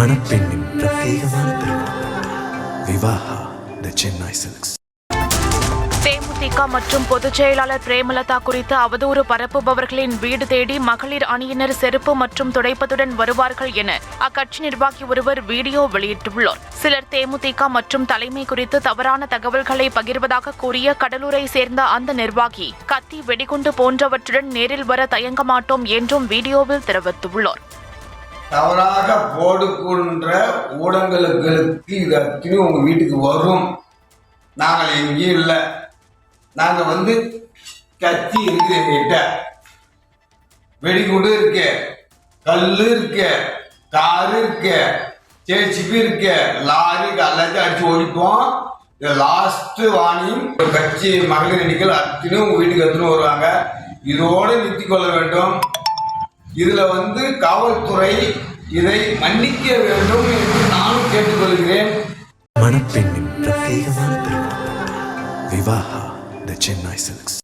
மணப்பெண்ணின் பிரத்யேகமான திருமணம் விவாஹா தி சென்னை சில்க்ஸ். தேமுதிக மற்றும் பொதுச் செயலாளர் பிரேமலதா குறித்து அவதூறு பரப்புபவர்களின் வீடு தேடி மகளிர் அணியினர் செருப்பு மற்றும் துடைப்பத்துடன் வருவார்கள் என அக்கட்சி நிர்வாகி ஒருவர் வீடியோ வெளியிட்டுள்ளார். சிலர் தேமுதிக மற்றும் தலைமை குறித்து தவறான தகவல்களை பகிர்வதாக கூறிய கடலூரை சேர்ந்த அந்த நிர்வாகி கத்தி, வெடிகுண்டு போன்றவற்றுடன் நேரில் வர தயங்க மாட்டோம் என்றும் வீடியோவில் தெரிவித்துள்ளார். தவறாக போடுகின்ற ஊடகங்களுக்கு இது அத்தனையும் உங்கள் வீட்டுக்கு வரும். நாங்கள் எங்கேயும் இல்லை. நாங்கள் கத்தி இருக்குது, எங்கிட்ட வெடிகுண்டு இருக்கு, கல் இருக்கு, காரு இருக்கு, ஜேசிபி இருக்கு, லாரி எல்லாத்தையும் அடிச்சு ஓடிப்போம். இது லாஸ்ட் வாணியும் கட்சி மகளிர் எண்ணிக்கை அத்தனையும் உங்கள் வீட்டுக்கு எடுத்துன்னு வருவாங்க. இதோடு நிறுத்தி கொள்ள வேண்டும். இதில் காவல்துறை இதை மன்னிக்க வேண்டும் என்று நானும் கேட்டுக்கொள்கிறேன். மணப்பெண்ணின் பிரத்யேகமான திருமணம் விவாஹா தி சென்னை சில்க்ஸ்.